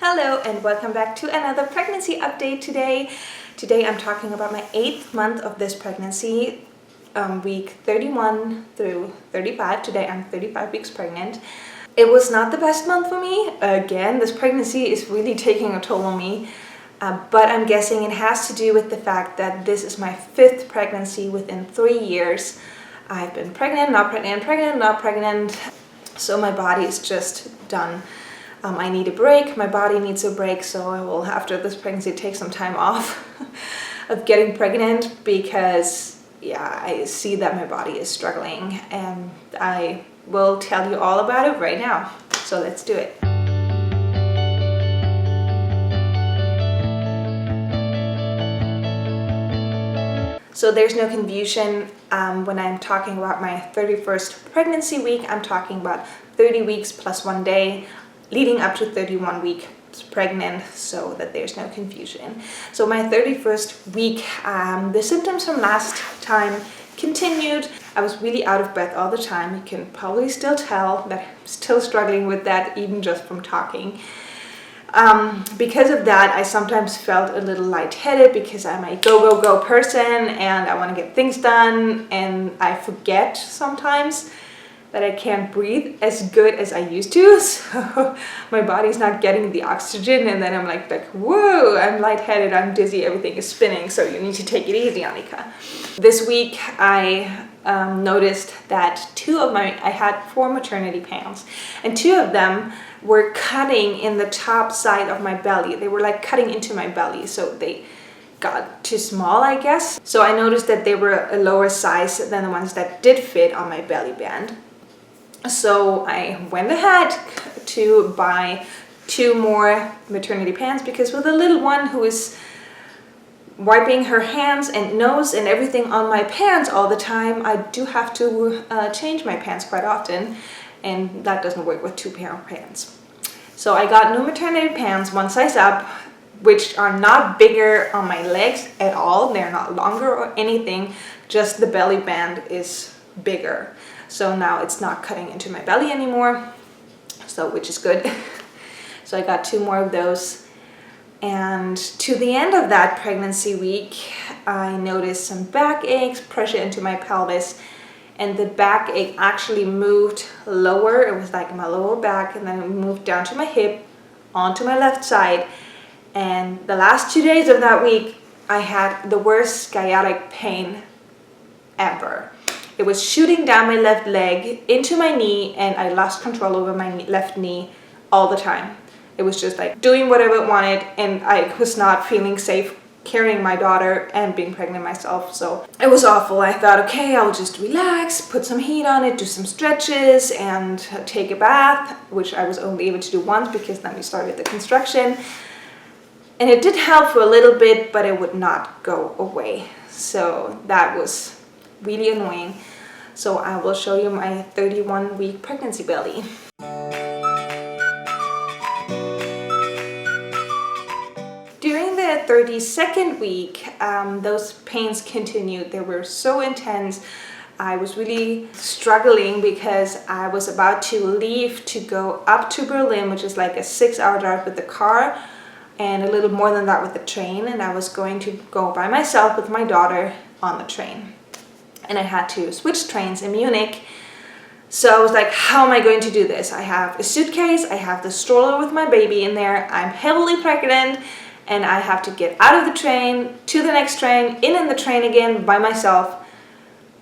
Hello and welcome back to another pregnancy update today. Today I'm talking about my 8th month of this pregnancy, week 31 through 35. Today I'm 35 weeks pregnant. It was not the best month for me. Again, this pregnancy is really taking a toll on me. But I'm guessing it has to do with the fact that this is my 5th pregnancy within 3 years. I've been pregnant, not pregnant, pregnant, not pregnant. So my body is just done. I need a break, my body needs a break, so I will, after this pregnancy, take some time off of getting pregnant because, yeah, I see that my body is struggling and I will tell you all about it right now. So let's do it. So there's no confusion when I'm talking about my 31st pregnancy week. I'm talking about 30 weeks plus 1 day leading up to 31 weeks pregnant, so that there's no confusion. So my 31st week, the symptoms from last time continued. I was really out of breath all the time. You can probably still tell that I'm still struggling with that even just from talking. Because of that, I sometimes felt a little lightheaded because I'm a go person and I want to get things done, and I forget sometimes that I can't breathe as good as I used to. So my body's not getting the oxygen, and then I'm like whoa, I'm lightheaded, I'm dizzy, everything is spinning, so you need to take it easy, Annika. This week I noticed that I had 4 maternity pants, and 2 of them were cutting in the top side of my belly. They were like cutting into my belly, so they got too small, I guess. So I noticed that they were a lower size than the ones that did fit on my belly band. So I went ahead to buy 2 more maternity pants, because with a little one who is wiping her hands and nose and everything on my pants all the time, I do have to change my pants quite often, and that doesn't work with 2 pair of pants. So I got new maternity pants, 1 size up, which are not bigger on my legs at all. They're not longer or anything, just the belly band is bigger. So now it's not cutting into my belly anymore, so which is good. So I got 2 more of those. And to the end of that pregnancy week, I noticed some backaches, pressure into my pelvis, and the backache actually moved lower. It was like my lower back, and then it moved down to my hip, onto my left side. And the last 2 days of that week, I had the worst sciatic pain ever. It was shooting down my left leg into my knee, and I lost control over my left knee all the time. It was just like doing whatever it wanted, and I was not feeling safe carrying my daughter and being pregnant myself. So it was awful. I thought, okay, I'll just relax, put some heat on it, do some stretches, and take a bath, which I was only able to do once because then we started the construction. And it did help for a little bit, but it would not go away. So that was really annoying. So I will show you my 31-week pregnancy belly. During the 32nd week, those pains continued. They were so intense. I was really struggling because I was about to leave to go up to Berlin, which is like a 6-hour drive with the car, and a little more than that with the train. And I was going to go by myself with my daughter on the train. And I had to switch trains in Munich. So I was like, how am I going to do this? I have a suitcase, I have the stroller with my baby in there, I'm heavily pregnant, and I have to get out of the train, to the next train, in the train again by myself.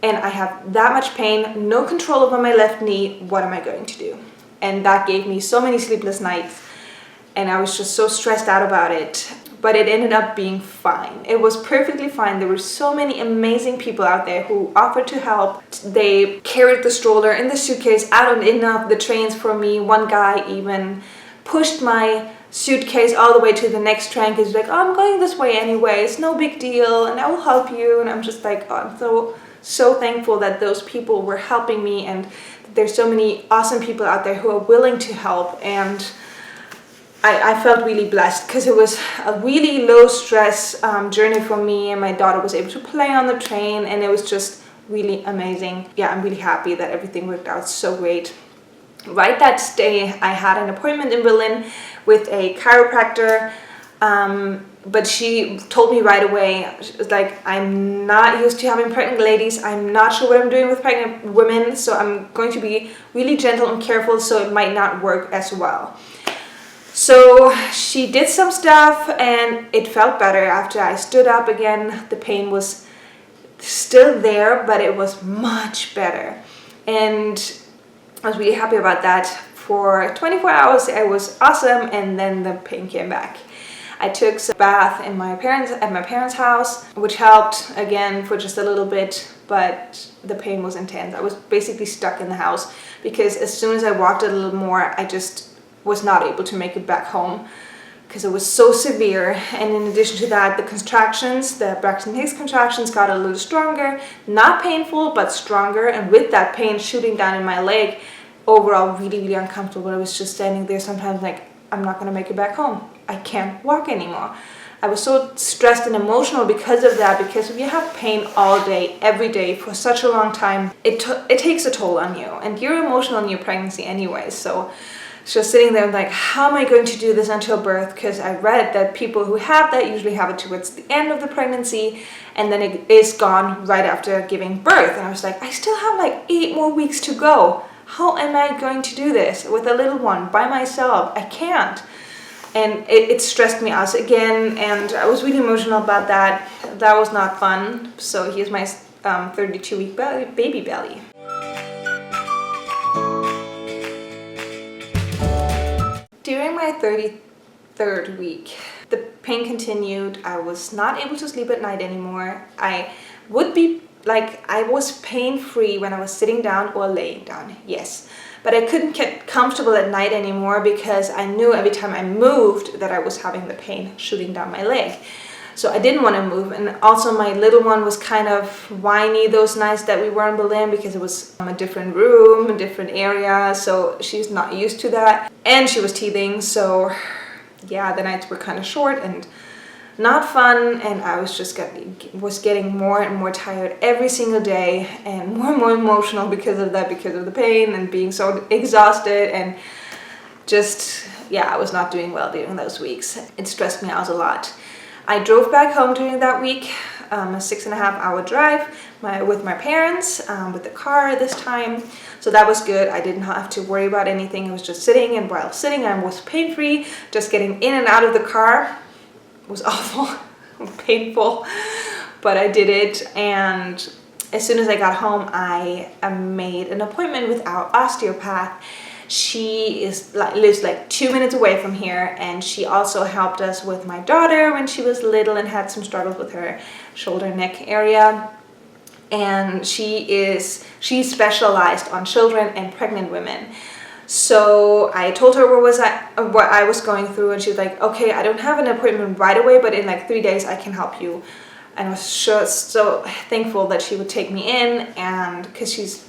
And I have that much pain, no control over my left knee. What am I going to do? And that gave me so many sleepless nights, and I was just so stressed out about it. But it ended up being fine. It was perfectly fine. There were so many amazing people out there who offered to help. They carried the stroller and the suitcase out and in of the trains for me. One guy even pushed my suitcase all the way to the next train because he's like, oh, I'm going this way anyway, it's no big deal, and I will help you. And I'm just like, oh, I'm so thankful that those people were helping me, and there's so many awesome people out there who are willing to help. And I felt really blessed because it was a really low stress journey for me, and my daughter was able to play on the train, and it was just really amazing. Yeah, I'm really happy that everything worked out so great. right that day I had an appointment in Berlin with a chiropractor, but she told me right away, she was like, I'm not used to having pregnant ladies, I'm not sure what I'm doing with pregnant women, so I'm going to be really gentle and careful, so it might not work as well. So she did some stuff and it felt better after I stood up again. The pain was still there, but it was much better, and I was really happy about that. For 24 hours it was awesome, and then the pain came back. I took a bath at my parents' house, which helped again for just a little bit, but the pain was intense. I was basically stuck in the house because as soon as I walked a little more, I just was not able to make it back home because it was so severe. And in addition to that, the contractions, the Braxton Hicks contractions got a little stronger, not painful, but stronger. And with that pain shooting down in my leg, overall really, really uncomfortable. I was just standing there sometimes like, I'm not gonna make it back home. I can't walk anymore. I was so stressed and emotional because of that, because if you have pain all day, every day, for such a long time, it takes a toll on you, and you're emotional in your pregnancy anyway. So just sitting there like, how am I going to do this until birth? Because I read that people who have that usually have it towards the end of the pregnancy, and then it is gone right after giving birth. And I was like, I still have like 8 more weeks to go. How am I going to do this with a little one by myself? I can't. And it stressed me out again, and I was really emotional about that. That was not fun. So here's my 32-week baby belly. During my 33rd week, the pain continued. I was not able to sleep at night anymore. I would be like, I was pain-free when I was sitting down or laying down, yes. But I couldn't get comfortable at night anymore because I knew every time I moved that I was having the pain shooting down my leg. So I didn't want to move. And also my little one was kind of whiny those nights that we were in Berlin, because it was a different room, a different area. So she's not used to that. And she was teething. So yeah, the nights were kind of short and not fun, and I was just getting more and more tired every single day, and more emotional because of that, because of the pain and being so exhausted, and just, yeah, I was not doing well during those weeks. It stressed me out a lot. I drove back home during that week, a 6.5-hour drive with my parents, with the car this time. So that was good. I didn't have to worry about anything. I was just sitting, and while sitting I was pain-free. Just getting in and out of the car was awful, painful, but I did it. And as soon as I got home, I made an appointment with our osteopath. She lives like 2 minutes away from here, and she also helped us with my daughter when she was little and had some struggles with her shoulder neck area. And she's specialized on children and pregnant women. So I told her what I was going through, and she was like, okay, I don't have an appointment right away, but in like 3 days I can help you. And I was so thankful that she would take me in, and because she's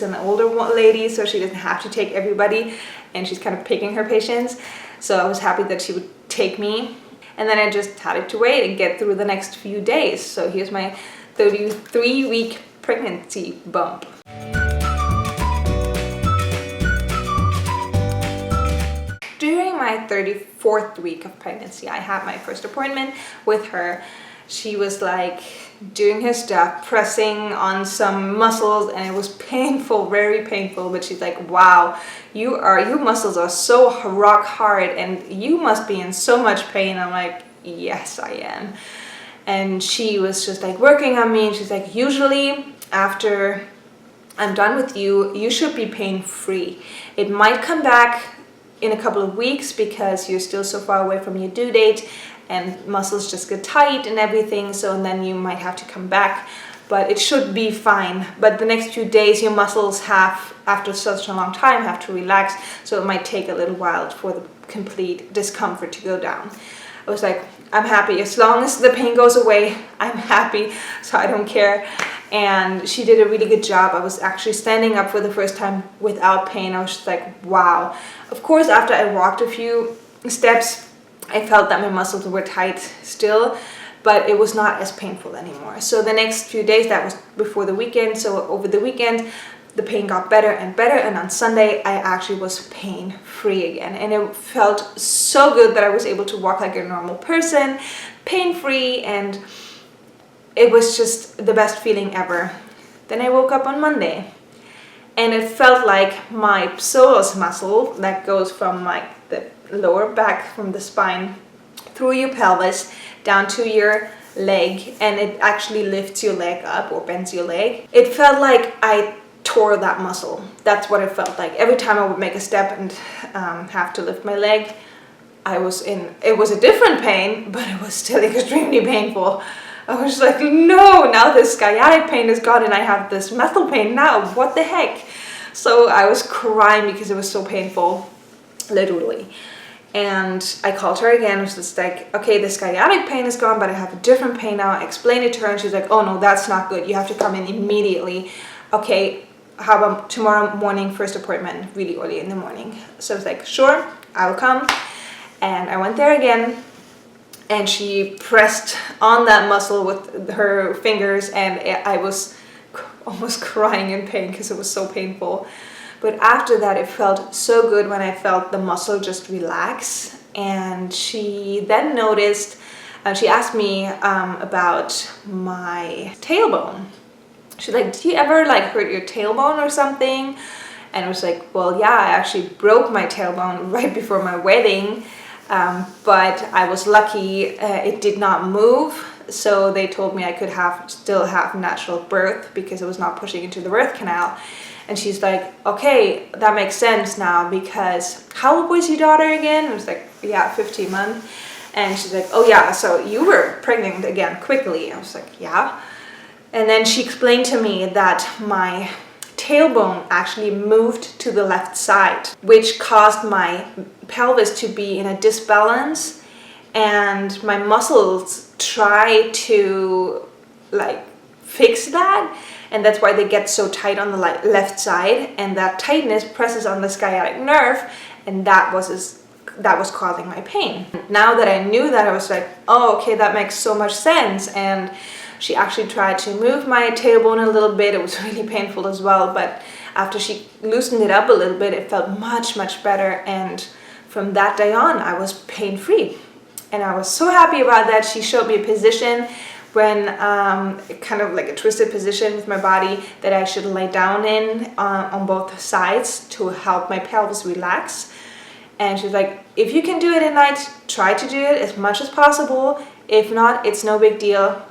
an older lady, so she doesn't have to take everybody, and she's kind of picking her patients. So I was happy that she would take me, and then I just had to wait and get through the next few days. So here's my 33-week pregnancy bump. During my 34th week of pregnancy, I had my first appointment with her. She was like doing her stuff, pressing on some muscles, and it was painful, very painful. But she's like, wow, your muscles are so rock hard, and you must be in so much pain. I'm like, yes, I am. And she was just like working on me, and she's like, usually after I'm done with you, you should be pain-free. It might come back in a couple of weeks because you're still so far away from your due date, and muscles just get tight and everything, so then you might have to come back, but it should be fine. But the next few days your muscles after such a long time, have to relax, so it might take a little while for the complete discomfort to go down. I was like, I'm happy. As long as the pain goes away, I'm happy, so I don't care. And she did a really good job. I was actually standing up for the first time without pain. I was just like, wow. Of course, after I walked a few steps, I felt that my muscles were tight still, but it was not as painful anymore. So the next few days, that was before the weekend, so over the weekend, the pain got better and better, and on Sunday I actually was pain-free again, and it felt so good that I was able to walk like a normal person, pain-free, and it was just the best feeling ever. Then I woke up on Monday, and it felt like my psoas muscle that goes from like the lower back, from the spine through your pelvis down to your leg, and it actually lifts your leg up or bends your leg. It felt like I tore that muscle. That's what it felt like. Every time I would make a step and have to lift my leg, it was a different pain, but it was still extremely painful. I was like, no, now this sciatic pain is gone and I have this muscle pain now. What the heck? So I was crying because it was so painful, literally. And I called her again. It was just like, okay, the sciatic pain is gone, but I have a different pain now. I explained it to her, and she's like, oh no, that's not good. You have to come in immediately. Okay, how about tomorrow morning, first appointment, really early in the morning. So I was like, sure, I'll come. And I went there again, and she pressed on that muscle with her fingers, and I was almost crying in pain because it was so painful. But after that, it felt so good when I felt the muscle just relax. And she then noticed, she asked me about my tailbone. She's like, did you ever like hurt your tailbone or something? And I was like, well, yeah, I actually broke my tailbone right before my wedding. But I was lucky, it did not move. So they told me I could still have natural birth because it was not pushing into the birth canal. And she's like, okay, that makes sense now, because how old was your daughter again? I was like, yeah, 15 months. And she's like, oh yeah, so you were pregnant again quickly. I was like, yeah. And then she explained to me that my tailbone actually moved to the left side, which caused my pelvis to be in a disbalance, and my muscles try to like fix that, and that's why they get so tight on the left side, and that tightness presses on the sciatic nerve, and that was causing my pain. Now that I knew that, I was like, oh, okay, that makes so much sense. And she actually tried to move my tailbone a little bit. It was really painful as well, but after she loosened it up a little bit, it felt much, much better. And from that day on, I was pain-free. And I was so happy about that. She showed me a position when, kind of like a twisted position with my body, that I should lay down in on both sides to help my pelvis relax. And she's like, if you can do it at night, try to do it as much as possible. If not, it's no big deal.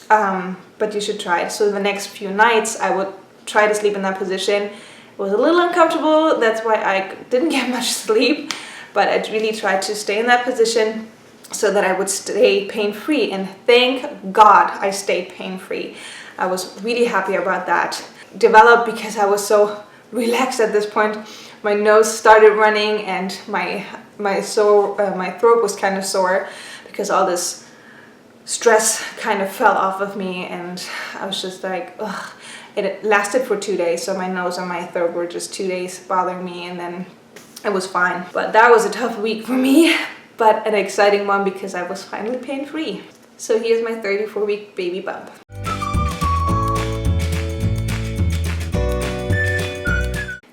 But you should try it. So the next few nights I would try to sleep in that position. It was a little uncomfortable, that's why I didn't get much sleep, but I really tried to stay in that position so that I would stay pain-free, and thank God I stayed pain-free. I was really happy about that. Developed because I was so relaxed at this point. My nose started running, and my throat was kind of sore because all this stress kind of fell off of me, and I was just like, ugh. It lasted for 2 days, so my nose and my throat were just 2 days bothering me, and then it was fine. But that was a tough week for me, but an exciting one because I was finally pain-free. So here's my 34-week baby bump.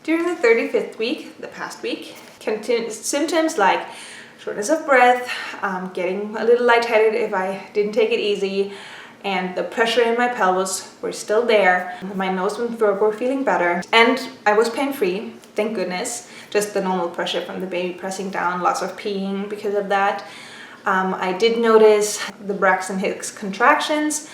During the 35th week, the past week, symptoms like shortness of breath, getting a little lightheaded if I didn't take it easy, and the pressure in my pelvis were still there. My nose and throat were feeling better, and I was pain-free, thank goodness. Just the normal pressure from the baby pressing down, lots of peeing because of that. I did notice the Braxton Hicks contractions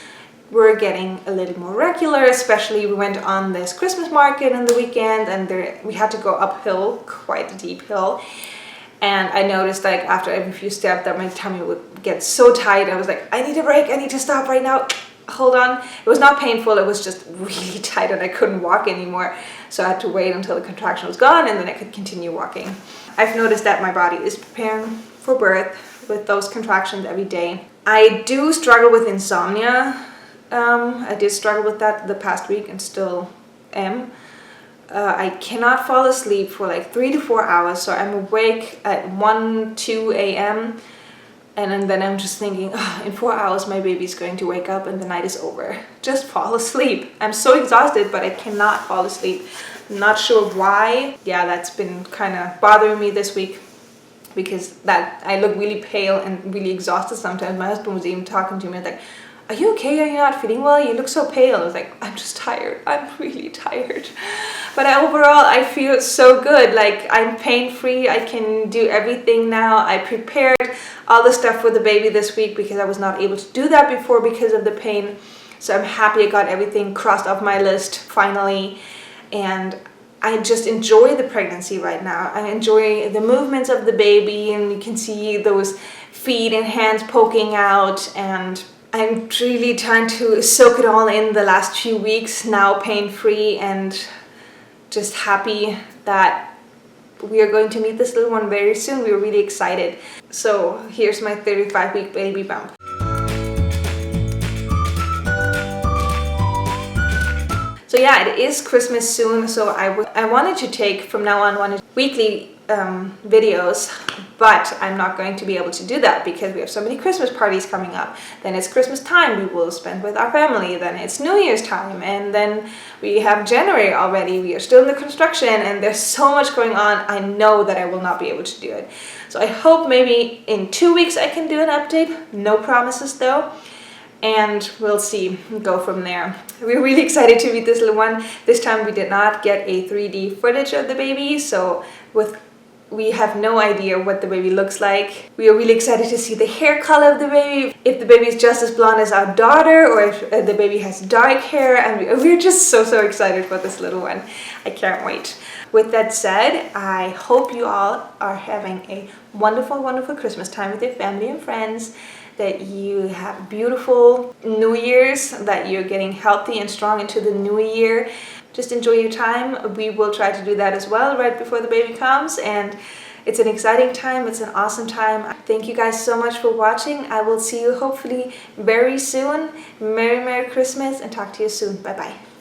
were getting a little more regular, especially we went on this Christmas market on the weekend, and we had to go uphill, quite a deep hill. And I noticed, like, after every few steps that my tummy would get so tight. I was like, I need a break, I need to stop right now. Hold on. It was not painful, it was just really tight and I couldn't walk anymore. So I had to wait until the contraction was gone, and then I could continue walking. I've noticed that my body is preparing for birth with those contractions every day. I do struggle with insomnia. I did struggle with that the past week and still am. I cannot fall asleep for like 3 to 4 hours, so I'm awake at 1, 2 a.m. And then I'm just thinking, oh, in 4 hours my baby's going to wake up and the night is over. Just fall asleep. I'm so exhausted, but I cannot fall asleep. I'm not sure why. Yeah, that's been kind of bothering me this week, because that I look really pale and really exhausted sometimes. My husband was even talking to me like, are you okay? Are you not feeling well? You look so pale. I was like, I'm just tired. I'm really tired. But overall, I feel so good. Like, I'm pain-free. I can do everything now. I prepared all the stuff for the baby this week because I was not able to do that before because of the pain. So I'm happy I got everything crossed off my list finally. And I just enjoy the pregnancy right now. I enjoy the movements of the baby, and you can see those feet and hands poking out, and I'm really trying to soak it all in the last few weeks, now pain-free, and just happy that we are going to meet this little one very soon. We're really excited. So here's my 35-week baby bump. So yeah, it is Christmas soon, so I wanted to take from now on weekly videos, but I'm not going to be able to do that because we have so many Christmas parties coming up. Then it's Christmas time we will spend with our family, then it's New Year's time, and then we have January already. We are still in the construction and there's so much going on. I know that I will not be able to do it. So I hope maybe in 2 weeks I can do an update. No promises though. And we'll see, go from there. We're really excited to meet this little one. This time we did not get a 3D footage of the baby, so we have no idea what the baby looks like. We are really excited to see the hair color of the baby, if the baby is just as blonde as our daughter, or if the baby has dark hair, and we're just so excited for this little one. I can't wait. With that said, I hope you all are having a wonderful, wonderful Christmas time with your family and friends, that you have beautiful New Year's, that you're getting healthy and strong into the new year. Just enjoy your time. We will try to do that as well right before the baby comes, and it's an exciting time. It's an awesome time. Thank you guys so much for watching. I will see you hopefully very soon. Merry Christmas, and talk to you soon. Bye bye.